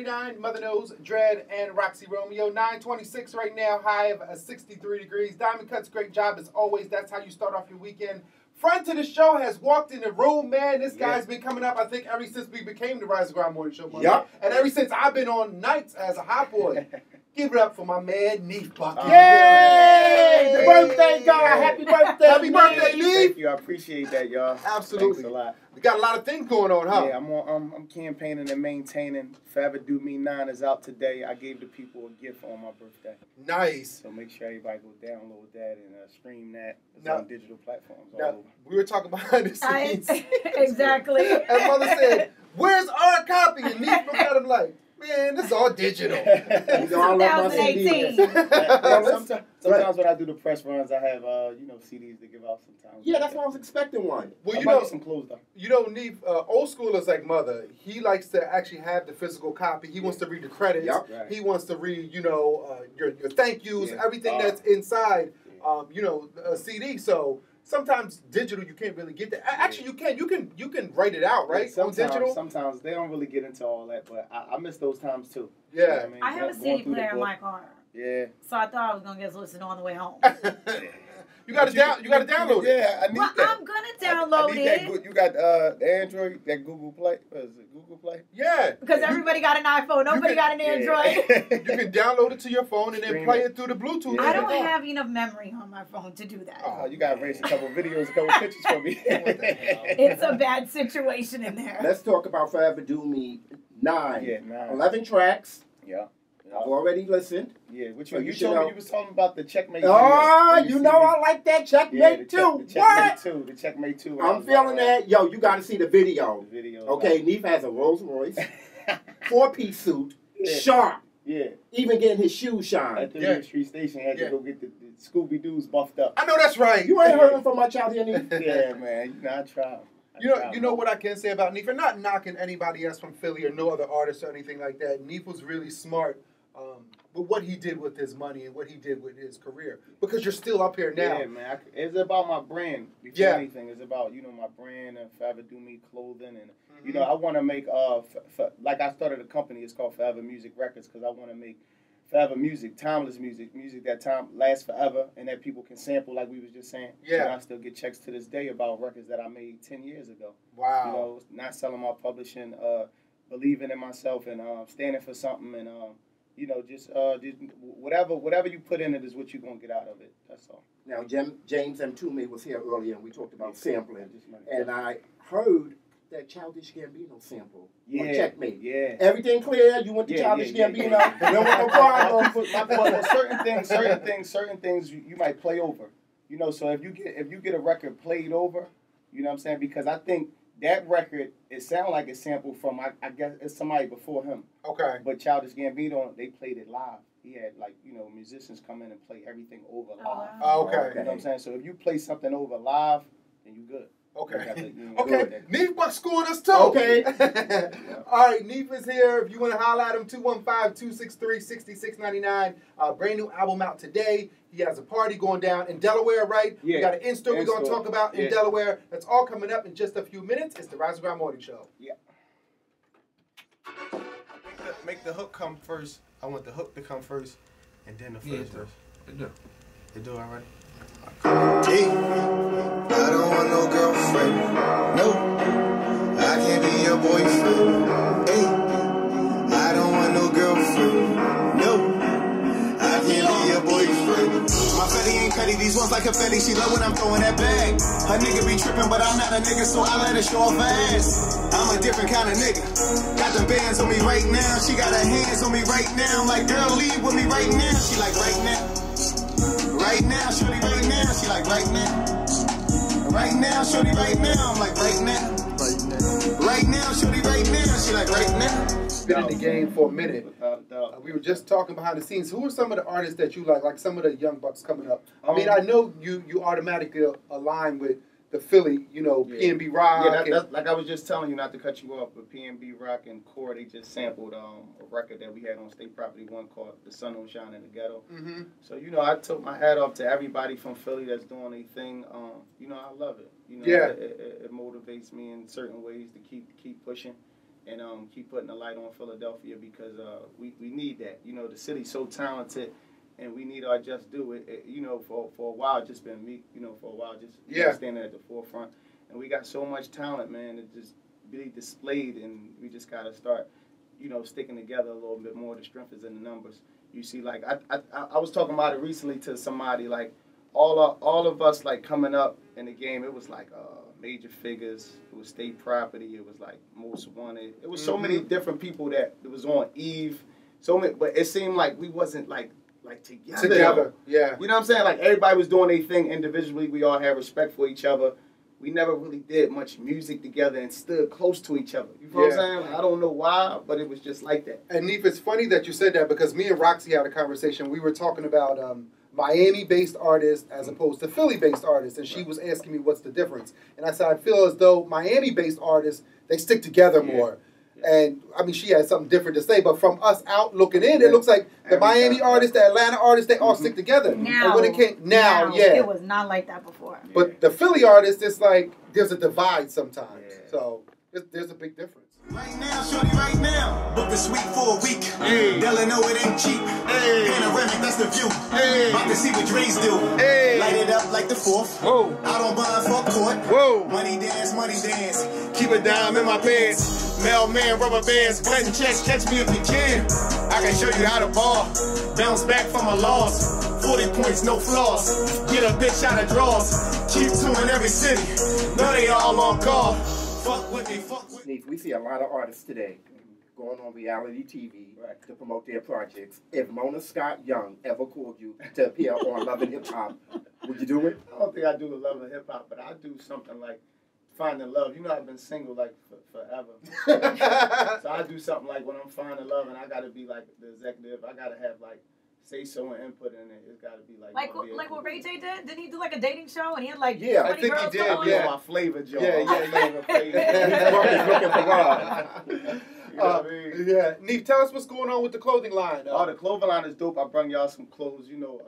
99, Mother Nose, Dread, and Roxy Romeo. 926 right now, high of 63 degrees. Diamond Cuts, great job as always. That's how you start off your weekend. Friend to the show has walked in the room, man. This guy's been coming up, I think, ever since we became the Rise and Grind Morning Show. Yep. And ever since I've been on nights as a hot boy. Give it up for my man, Neef Buck. Yay! The birthday guy. Happy birthday. Happy birthday, Neef. Thank you. I appreciate that, y'all. Absolutely. Thanks a lot. We got a lot of things going on, huh? Yeah, I'm campaigning and maintaining. Forever Do Me 9 is out today. I gave the people a gift on my birthday. Nice. So make sure everybody go download that and stream that. It's on digital platforms all over. We were talking behind the scenes. Exactly. And Mother said, "Where's our copy?" And Neef looked at him like, "Man, this is all digital." 2018. Sometimes when I do the press runs, I have CDs to give out sometimes. Yeah, that's why I was expecting one. Well, you know, some clothes though. You know, Neef, old schoolers like Mother, he likes to actually have the physical copy. He wants to read the credits. Yep. Right. He wants to read, your thank yous, everything that's inside, a CD. So sometimes digital you can't really get that. Actually, you can write it out, right? Sometimes, on digital. Sometimes they don't really get into all that, but I miss those times too. Yeah. You know what I mean? I have a CD player in my car. Yeah. So I thought I was gonna get listened on the way home. You gotta download it. Yeah, I need that. I'm gonna download it. You got the Android, that Google Play. What is it? Google Play? Yeah. Because everybody got an iPhone. Nobody got an Android. You can download it to your phone and then play it through the Bluetooth. I don't have enough memory on my phone to do that. Oh, you gotta erase a couple videos, a couple pictures for me. It's a bad situation in there. Let's talk about Forever Do Me 9. Yeah, 9. 11 tracks. Yeah. I've already listened. Yeah, which So one? you You told me you was talking about the Checkmate. Oh, you know I like that Checkmate too. Checkmate 2. The Checkmate 2. I'm feeling that. Yo, you got to see the video. The video. Okay, Neef has a Rolls Royce, 4-piece suit, sharp. Yeah. Even getting his shoes shine. At the Street Station, had to go get the Scooby-Doo's buffed up. I know that's right. You ain't heard him from much out here, Neef? Yeah, man. I tried. You know what I can say about Neef? And not knocking anybody else from Philly or no other artists or anything like that. Neef was really smart with what he did with his money and what he did with his career. Because you're still up here now. Yeah, man. It's about my brand before anything. It's about, my brand and Forever Do Me clothing. And, I want to make, like I started a company. It's called Forever Music Records because I want to make forever music, timeless music, music that time lasts forever and that people can sample like we was just saying. Yeah. I still get checks to this day about records that I made 10 years ago. Wow. Not selling my publishing, believing in myself and standing for something and, just whatever you put in it is what you're going to get out of it. That's all. Now, James M. Toomey was here earlier and we talked about sampling. And I heard that Childish Gambino sample on Checkmate. Yeah. Everything clear? You went to Childish Gambino? There was no problem. But certain things you might play over. So if you get a record played over, you know what I'm saying? Because I think that record, it sounded like a sample from, I guess, it's somebody before him. Okay. But Childish Gambino, they played it live. He had, musicians come in and play everything over live. Oh, okay. You know what I'm saying? So if you play something over live, then you good. Okay. Okay. Neef Buck schooled us too. Okay. All right. Neef is here. If you want to holler at him, 215-263-6699. Brand new album out today. He has a party going down in Delaware, right? Yeah. We got an in-store we're going to talk about in Delaware. That's all coming up in just a few minutes. It's the Rise and Grind Morning Show. Yeah. Make the hook come first. I want the hook to come first, and then the first verse. They do already. Hey, I don't want no girlfriend. No, I can't be your boyfriend. Hey, I don't want no girlfriend. No, I can't be your boyfriend. My Fetty ain't petty, these ones like confetti. She love when I'm throwing that bag. Her nigga be tripping, but I'm not a nigga, so I let her show off her ass. I'm a different kind of nigga. Got the bands on me right now. She got her hands on me right now. I'm like, girl, leave with me right now. She like, right now. Right now, shorty, right now. She like, right now. Right now, shorty, right now. I'm like, right now. Right now, shorty, right now. She like, right now. Been in the game for a minute. We were just talking behind the scenes. Who are some of the artists that you like some of the young bucks coming up? I mean, I know you automatically align with the Philly, P&B Rock. Yeah, that's like I was just telling you, not to cut you off, but P&B Rock and Core, they just sampled a record that we had on State Property 1 called The Sun Don't Shine in the Ghetto. Mm-hmm. So, I took my hat off to everybody from Philly that's doing a thing. I love it. It motivates me in certain ways to keep pushing. and keep putting the light on Philadelphia, because we need that. You know, the city's so talented, and we need our just due. You know, for a while, just been me. You know, for a while, just standing at the forefront, and we got so much talent, man. It just be displayed, and we just gotta start, you know, sticking together a little bit more. The strength is in the numbers. You see, like I was talking about it recently to somebody, like all of us, like coming up in the game, it was like major figures, it was state property, it was like most wanted. It was so many different people that it was on Eve. So many, but it seemed like we wasn't like together. Yeah. You know what I'm saying? Like everybody was doing their thing individually. We all had respect for each other. We never really did much music together and stood close to each other. You know what I'm saying? Like, I don't know why, but it was just like that. And Neef, it's funny that you said that, because me and Roxy had a conversation. We were talking about Miami-based artists as opposed to Philly-based artists, and she was asking me what's the difference. And I said, I feel as though Miami-based artists, they stick together more. And, I mean, she had something different to say, but from us out looking in, it looks like the Miami artists, the Atlanta artists, they all stick together. Now, and when it came, now, it was not like that before. But the Philly artists, it's like there's a divide sometimes. So there's a big difference. Right now, shorty, right now. Book the suite for a week. Hey. They'll know it ain't cheap. Hey. Panoramic, that's the view. Hey. About to see what Dre's do. Hey. Light it up like the 4th. Whoa. Out on bond for court. Whoa. Money dance, money dance. Keep a dime in my pants. Mailman, rubber bands. Cutting checks, catch me if you can. I can show you how to ball. Bounce back from a loss. 40 points, no flaws. Get a bitch out of draws. Keep touring every city. Know they all on call. Fuck with me, fuck with me. We see a lot of artists today going on reality TV to promote their projects. If Mona Scott Young ever called you to appear on Love and Hip Hop, would you do it? I don't think I do Love and Hip Hop, but I do something like Finding Love. You know, I've been single like forever. So I do something like when I'm finding love, and I got to be like the executive. I got to have like say so and input in it. It's got to be like what Ray J did. Didn't he do like a dating show and he had like 20 I think girls he did. My flavor job. He's looking for love. You know what I mean? Neef, tell us what's going on with the clothing line. The clothing line is dope. I bring y'all some clothes. You know,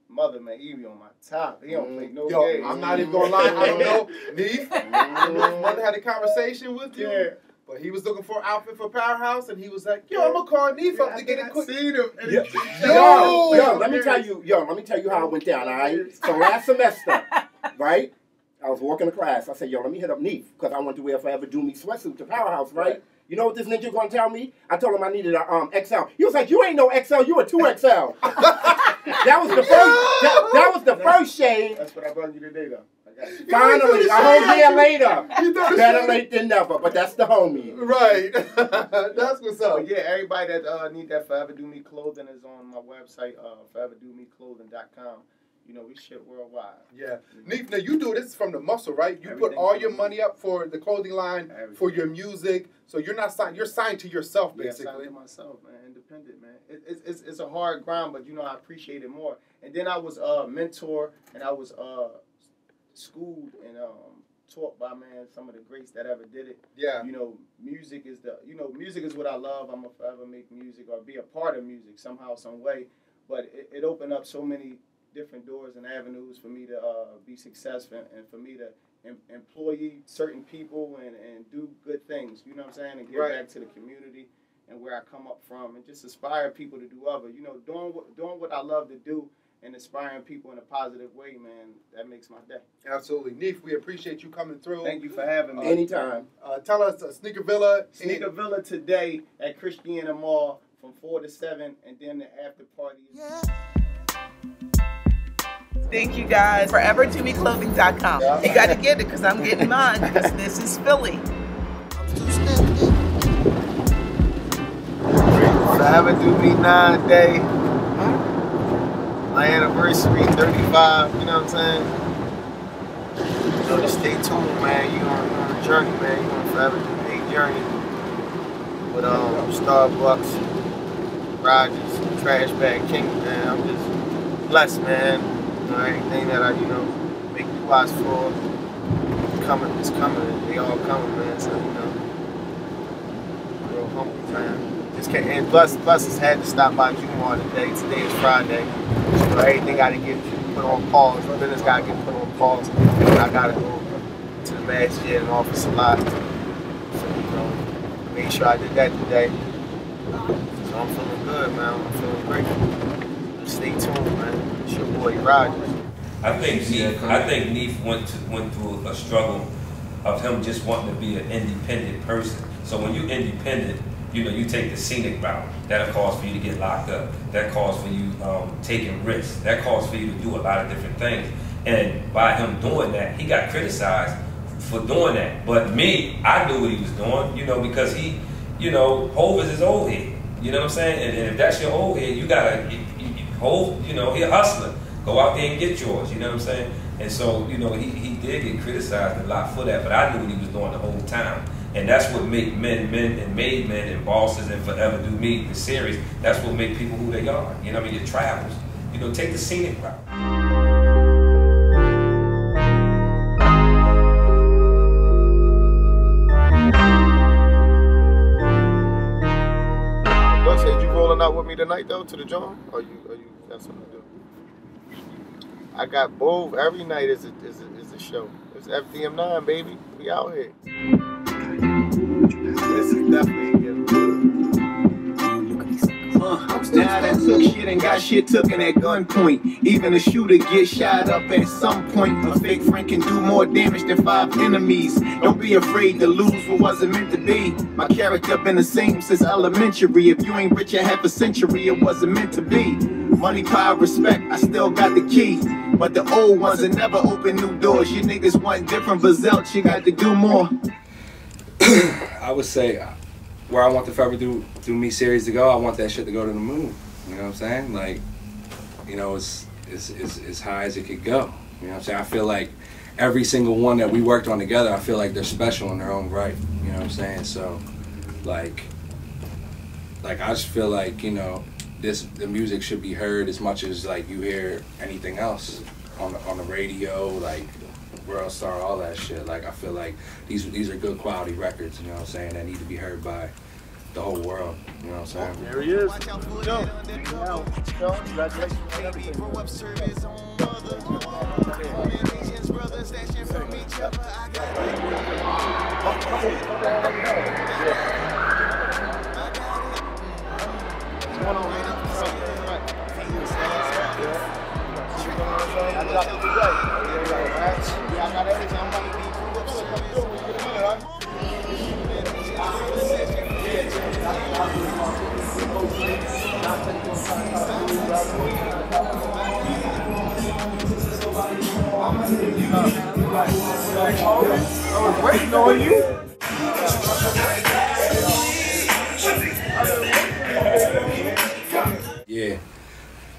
Mother, man, he be on my top. He don't play no games. I'm not even gonna lie. I don't know, Neef. Mother had a conversation with you. Yeah. But he was looking for an outfit for Powerhouse, and he was like, "Yo, I'm gonna call Neef up to get it quick." Seen him. Yo, let me tell you how it went down. All right. So last semester, right, I was walking to class. I said, "Yo, let me hit up Neef because I want to wear a Forever Do Me sweatsuit to Powerhouse, right?" You know what this ninja gonna tell me? I told him I needed a XL. He was like, "You ain't no XL, you a 2XL." That was the first. That was the first shade. That's what I brought you today, though. Finally, a whole year later. Better late than never, but that's the homie. Right. That's what's up. But yeah, everybody that need that Forever Do Me clothing is on my website, foreverdomeclothing.com. You know, we ship worldwide. Yeah. Neef, now you do this from the muscle, right? You put all your money up for the clothing line, for your music. So you're not signed. You're signed to yourself, basically. Yeah, signed to myself, man. Independent, man. It's a hard grind, but you know I appreciate it more. And then I was mentor, and I was schooled and taught by some of the greats that ever did it. Yeah. You know, music is what I love. I'm gonna forever make music or be a part of music somehow, some way. But it opened up so many different doors and avenues for me to be successful and for me to employ certain people and do good things, you know what I'm saying, and give back to the community and where I come up from, and just inspire people to do other, you know, doing what I love to do and inspiring people in a positive way, man, that makes my day. Absolutely. Neef, we appreciate you coming through. Thank you for having me. Anytime. Tell us, Sneaker Villa. Sneaker Villa today at Christiana Mall from 4 to 7, and then the after party. Thank you guys. ForeverDoMeClothing.com. Yeah. You got to get it because I'm getting mine because this is Philly. Forever Do Me 9-day. My anniversary, 35. You know what I'm saying? So just stay tuned, man. You on a journey, man. You on a Forever Do Me journey with Starbucks, Rogers, Trash Bag King, man. I'm just blessed, man. Everything that I, make you watch for, it's coming. They all coming, man. So, real humble, man. Just can't, and plus had to stop by Jumar today. Today is Friday. So everything got to get put on pause. The business got to get put on pause. I got to go to the masjid and office a lot. So, Made sure I did that today. So I'm feeling good, man. I'm feeling grateful. Stay tuned, man. It's your boy Rogers. I think Neef went through a struggle of him just wanting to be an independent person. So when you're independent, you know, you take the scenic route. That'll cause for you to get locked up. That calls for you taking risks. That calls for you to do a lot of different things. And by him doing that, he got criticized for doing that. But me, I knew what he was doing, you know, because he, you know, Hov is his old head. You know what I'm saying? And if that's your old head, you gotta, Hov, you know, he a hustler. Go out there and get yours, you know what I'm saying? And so, you know, he did get criticized a lot for that, but I knew what he was doing the whole time. And that's what make men and made men and bosses and Forever Do Me, the series, that's what make people who they are. You know what I mean? Your travels. You know, take the scenic route. Said you rolling out with me tonight though to the joint? Or you got something to do? I got both. Every night is a show. It's FDM9, baby. We out here. This is definitely a gift. Now that took shit and got shit taken at gunpoint. Even a shooter gets shot up at some point. A fake friend can do more damage than 5 enemies. Don't be afraid to lose what wasn't meant to be. My character been the same since elementary. If you ain't rich in half a century, it wasn't meant to be. Money, power, respect, I still got the key. But the old ones that never open new doors. You niggas want different results, you got to do more. I would say where I want the Forever Do Me series to go, I want that shit to go to the moon. You know what I'm saying? Like, you know, it's as high as it could go. You know what I'm saying? I feel like every single one that we worked on together, I feel like they're special in their own right. You know what I'm saying? So, like I just feel like, you know, the music should be heard as much as like you hear anything else on the radio, like World Star, all that shit. Like I feel like these are good quality records, you know what I'm saying, that need to be heard by the whole world, you know what I'm saying? There he is. Joe, congratulations on everything. I was waiting on you.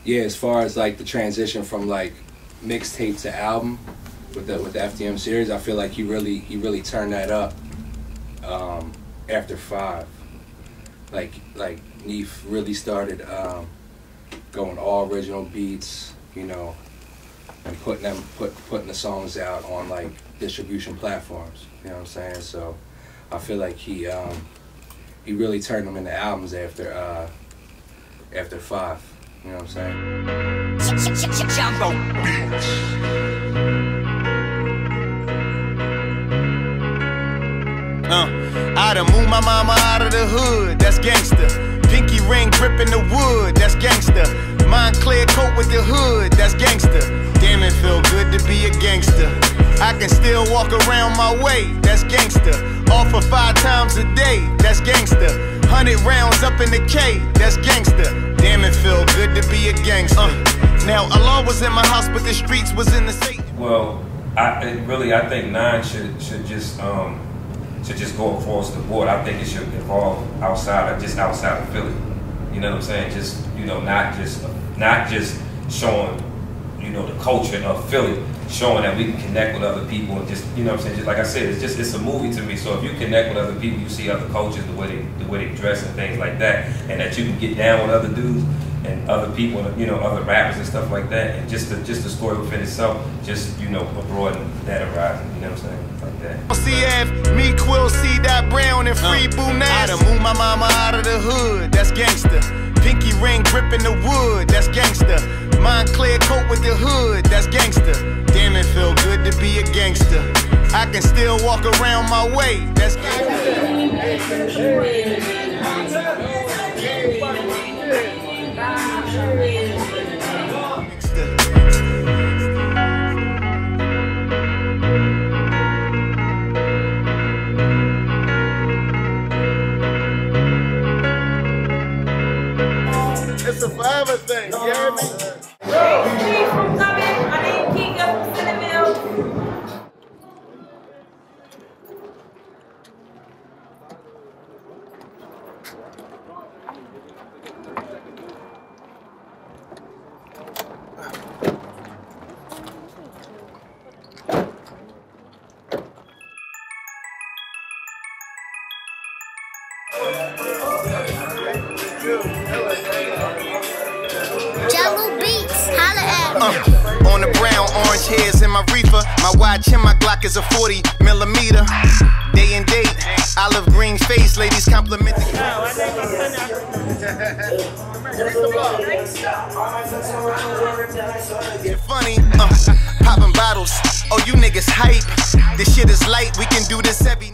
Yeah, as far as like the transition from like mixtape to album with the FDM series, I feel like he really turned that up after 5. Like Neef really started going all original beats, you know, and putting the songs out on like distribution platforms. You know what I'm saying? So I feel like he really turned them into albums after 5. You know what I'm saying? I done moved my mama out of the hood, that's gangster. Pinky ring gripping the wood, that's gangster. Montclair coat with the hood, that's gangster. Damn, it feel good to be a gangster. I can still walk around my way, that's gangster. Offer 5 times a day, that's gangster. 100 rounds up in the K, that's gangster. Damn, it feel good to be a gangster. Now, Allah was in my house, but the streets was in the state. Well, I think 9 should just go across the board. I think it should evolve outside of Philly. You know what I'm saying? Just, you know, not just showing, you know, the culture of Philly, showing that we can connect with other people and just, you know what I'm saying? Just like I said, it's a movie to me. So if you connect with other people, you see other cultures, the way they dress and things like that, and that you can get down with other dudes and other people, you know, other rappers and stuff like that, and just the story within itself, just, you know, broaden that horizon. You know what I'm saying? Like that. CF, me, Quill, C.Brown, and Free Boo Nash. I done moved my mama out of the hood, that's gangster. Pinky ring gripping the wood, that's gangster. Montclair coat with the hood, that's gangster. Damn, it feel good to be a gangster. I can still walk around my way, that's gangster. It's a forever thing, you hear me? Hey, from coming. My name is Kika from Centerville. On the brown, orange hairs in my reefer. My watch and my Glock is a 40 millimeter. Day and date, olive green face, ladies compliment the You're funny, popping bottles. Oh, you niggas hype. This shit is light, we can do this every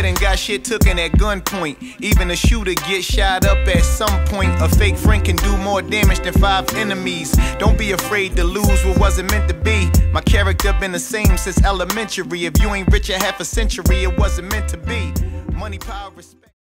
and got shit taken at gunpoint. Even a shooter gets shot up at some point. A fake friend can do more damage than 5 enemies. Don't be afraid to lose what wasn't meant to be. My character been the same since elementary. If you ain't rich in half a century, it wasn't meant to be. Money, power, respect.